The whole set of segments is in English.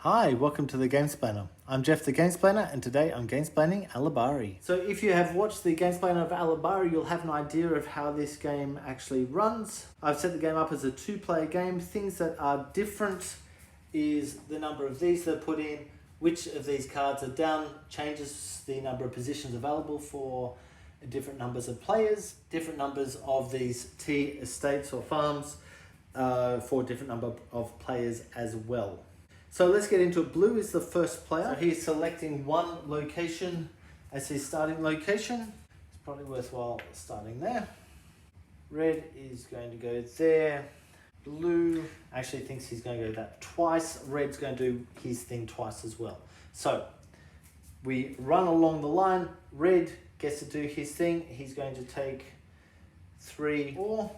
Hi, welcome to the Gamesplainer. I'm Jeff the Gamesplainer and today I'm gamesplaining Alubari. So if you have watched the Gamesplainer of Alubari, you'll have an idea of how this game actually runs. I've set the game up as a two-player game. Things that are different is the number of these that are put in, which of these cards are down, changes the number of positions available for different numbers of players, different numbers of these tea estates or farms for a different number of players as well. So let's get into it. Blue is the first player. So he's selecting one location as his starting location. It's probably worthwhile starting there. Red is going to go there. Blue actually thinks he's going to go that twice. Red's going to do his thing twice as well. So we run along the line. Red gets to do his thing. He's going to take 3 4.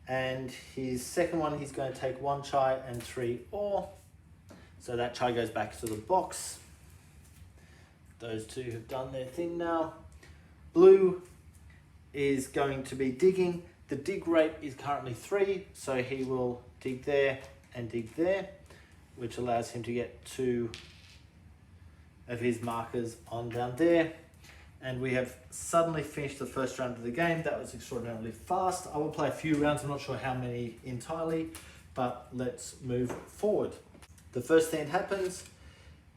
And his second one, he's going to take 1 chai and 3 ore. So that chai goes back to the box. Those two have done their thing now. Blue is going to be digging. The dig rate is currently 3, so he will dig there and dig there, which allows him to get 2 of his markers on down there. And we have suddenly finished the first round of the game. That was extraordinarily fast. I will play a few rounds. I'm not sure how many entirely, but let's move forward. The first thing that happens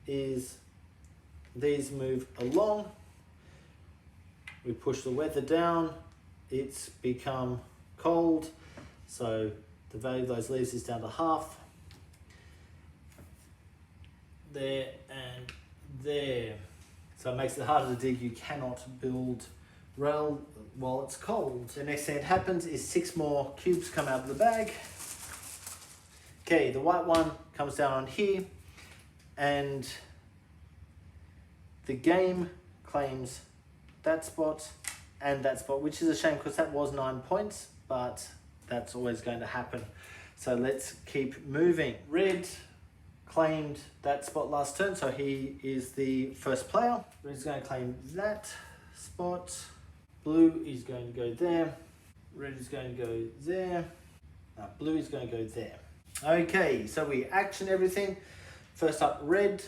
is these move along. We push the weather down. It's become cold. So the value of those leaves is down to half. There and there. So it makes it harder to dig. You cannot build rail while it's cold. The next thing that happens is 6 more cubes come out of the bag. Okay, the white one comes down on here and the game claims that spot and that spot, which is a shame because that was 9 points, but that's always going to happen. So let's keep moving. Red claimed that spot last turn, so he is the first player. Red's going to claim that spot. Blue is going to go there. Red is going to go there. Blue is going to go there. Okay, so we action everything. First up, red.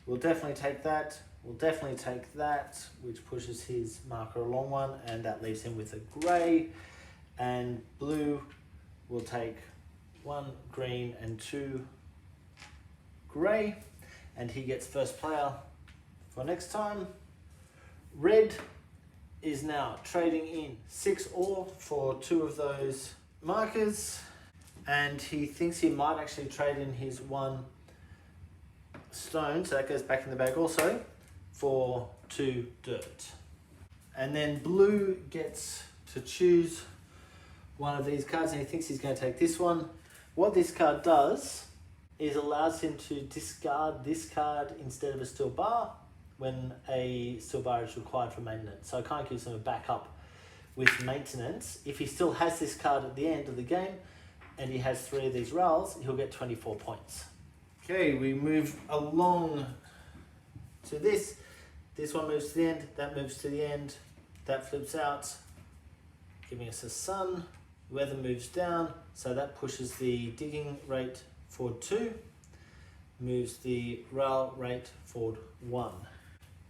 We'll definitely take that. We'll definitely take that, which pushes his marker along one, and that leaves him with a grey. And blue will take 1 green and 2 grey, and he gets first player for next time. Red is now trading in 6 ore for 2 of those markers, and he thinks he might actually trade in his 1 stone, so that goes back in the bag also, for 2 dirt. And then blue gets to choose one of these cards, and he thinks he's going to take this one. What this card does is allows him to discard this card instead of a steel bar when a steel bar is required for maintenance. So it kind of gives him a backup with maintenance. If he still has this card at the end of the game and he has 3 of these rails, he'll get 24 points. Okay, we move along to this. This one moves to the end, that moves to the end, that flips out, giving us a sun. Weather moves down, so that pushes the digging rate forward 2, moves the rail rate forward 1.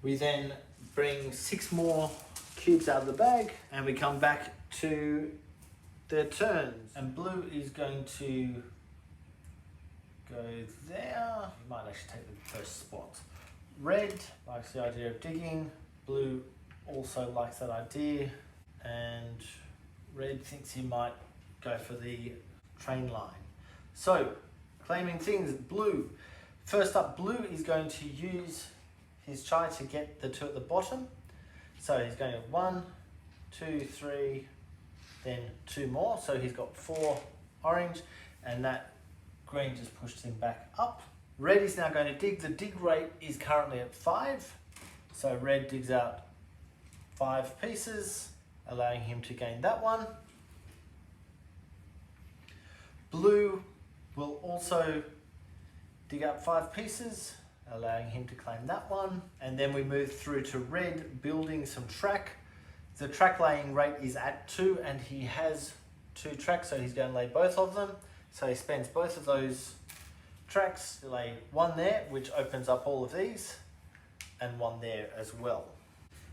We then bring 6 more cubes out of the bag and we come back to their turns. And blue is going to go there. You might actually take the first spot. Red likes the idea of digging. Blue also likes that idea. And red thinks he might go for the train line. So, claiming things, blue. First up, blue is going to use his chai to get the 2 at the bottom. So he's going to 1, 2, 3, then 2 more. So he's got 4 orange, and that green just pushes him back up. Red is now going to dig. The dig rate is currently at 5. So red digs out 5 pieces, allowing him to gain that one. Blue will also dig up 5 pieces, allowing him to claim that one. And then we move through to red, building some track. The track laying rate is at 2, and he has 2 tracks, so he's going to lay both of them. So he spends both of those tracks, lay one there, which opens up all of these, and one there as well.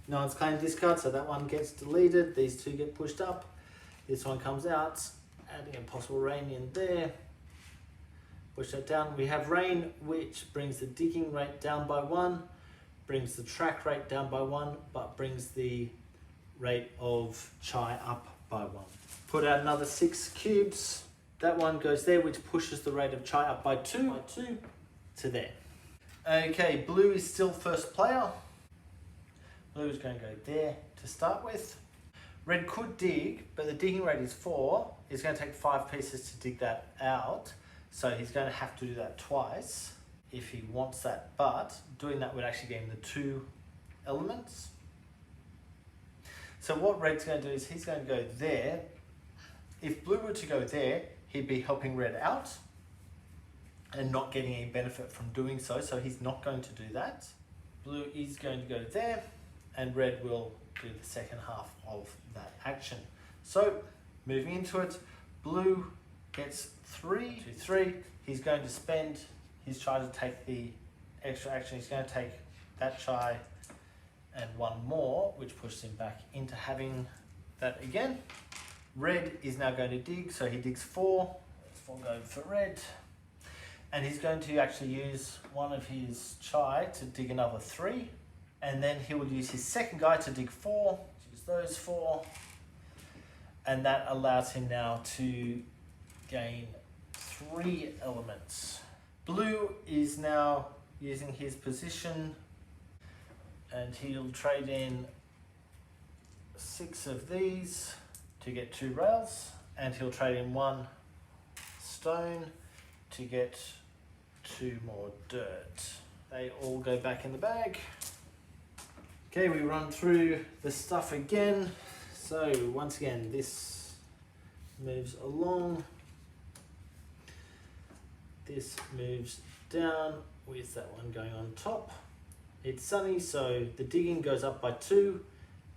No one's claimed discard, so that one gets deleted. These two get pushed up. This one comes out, adding a possible rain in there. Push that down. We have rain, which brings the digging rate down by 1, brings the track rate down by 1, but brings the rate of chai up by 1. Put out another 6 cubes. That one goes there, which pushes the rate of chai up by 2 to there. Okay, blue is still first player. Blue is going to go there to start with. Red could dig, but the digging rate is 4. It's going to take 5 pieces to dig that out. So he's going to have to do that twice if he wants that. But doing that would actually give him the 2 elements. So what red's going to do is he's going to go there. If blue were to go there, he'd be helping red out and not getting any benefit from doing so. So he's not going to do that. Blue is going to go there, and red will do the second half of that action. So moving into it, blue gets 3 to 3. He's going to spend his chai to take the extra action. He's going to take that chai and 1 more, which pushes him back into having that again. Red is now going to dig, so he digs 4. That's 4 going for red. And he's going to actually use one of his chai to dig another 3. And then he will use his second guy to dig 4, use those 4. And that allows him now to gain 3 elements. Blue is now using his position, and he'll trade in 6 of these to get 2 rails, and he'll trade in 1 stone to get 2 more dirt. They all go back in the bag. Okay, we run through the stuff again. So once again, this moves along. This moves down with that one going on top. It's sunny, so the digging goes up by 2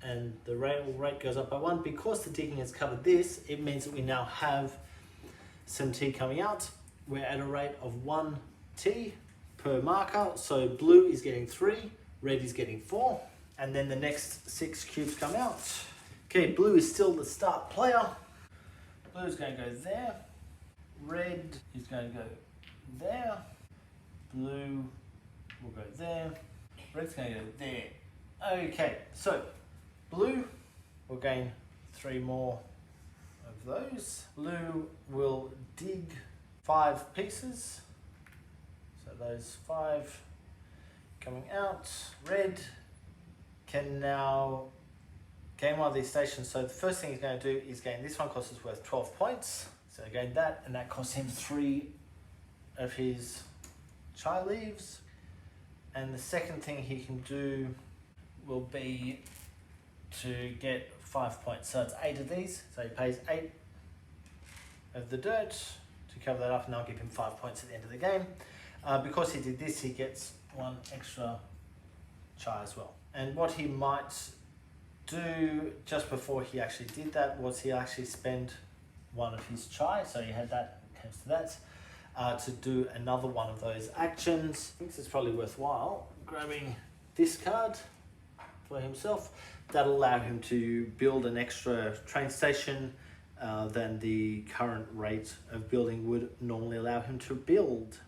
and the rate goes up by 1. Because the digging has covered this, it means that we now have some tea coming out. We're at a rate of 1 tea per marker. So blue is getting 3, red is getting 4, and then the next 6 cubes come out. Okay, blue is still the start player. Blue is going to go there. Red is going to go there. Blue will go there. Red's going to go there. Okay, so blue will gain 3 more of those. Blue will dig 5 pieces. So those 5 coming out. Red can now gain one of these stations. So the first thing he's going to do is gain this one, costs us worth 12 points. So gain that, and that costs him 3 of his chai leaves. And the second thing he can do will be to get 5 points. So it's 8 of these. So he pays 8 of the dirt to cover that up, and I'll give him 5 points at the end of the game. Because he did this, he gets 1 extra chai as well. And what he might do just before he actually did that was he actually spend 1 of his chai. So he had that, comes to that, to do another one of those actions. I think it's probably worthwhile grabbing this card for himself. That'll allow him to build an extra train station than the current rate of building would normally allow him to build.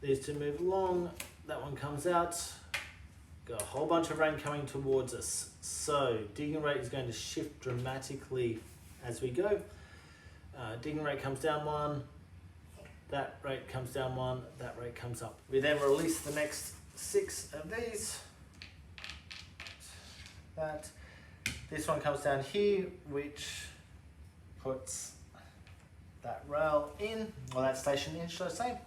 These two move along, that one comes out. Got a whole bunch of rain coming towards us. So digging rate is going to shift dramatically as we go. Digging rate comes down 1, that rate comes down 1, that rate comes up. We then release the next 6 of these. That. This one comes down here, which puts that rail in, or that station in, should I say.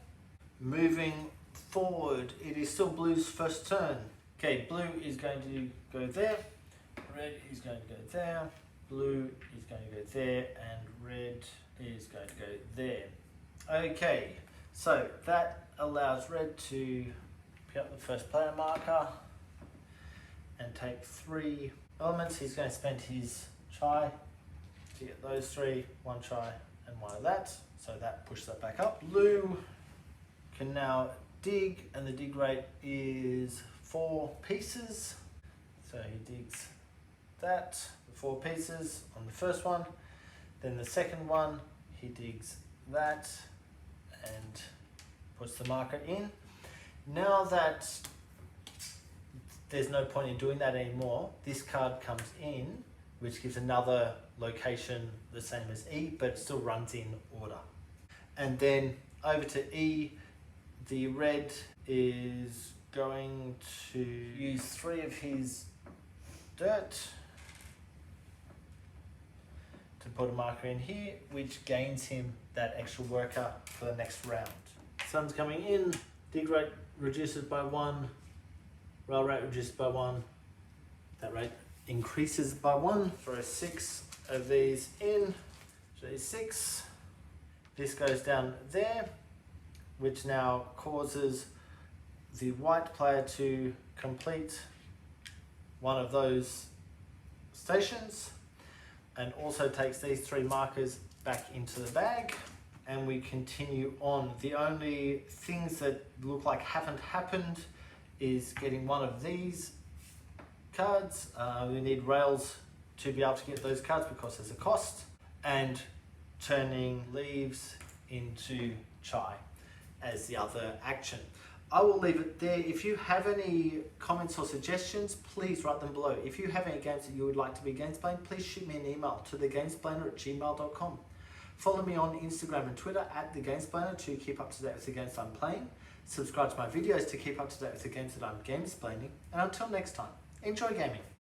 Moving forward, it is still blue's first turn. Okay, blue is going to go there, red is going to go there, blue is going to go there, and red is going to go there. Okay, so that allows red to pick up the first player marker and take 3 elements. He's going to spend his chai to get those 3, 1 chai and 1 of that. So that pushes that back up. Blue can now dig, and the dig rate is 4 pieces. So he digs that, 4 pieces on the first one. Then the second one, he digs that and puts the marker in. Now that there's no point in doing that anymore, this card comes in, which gives another location the same as E, but it still runs in order. And then over to E, the red is going to use 3 of his dirt to put a marker in here, which gains him that extra worker for the next round. Sun's coming in, dig rate reduces by 1, rail rate reduces by 1, that rate increases by 1. Throw 6 of these in, so 6. This goes down there, which now causes the white player to complete one of those stations, and also takes these 3 markers back into the bag. And we continue on. The only things that look like haven't happened is getting one of these cards. We need rails to be able to get those cards because there's a cost, and turning leaves into chai as the other action. I will leave it there. If you have any comments or suggestions, please write them below. If you have any games that you would like to be Gamesplayed, please shoot me an email to thegamesplainer@gmail.com. Follow me on Instagram and Twitter @thegamesplainer to keep up to date with the games I'm playing. Subscribe to my videos to keep up to date with the games that I'm gamesplaining. And until next time, enjoy gaming.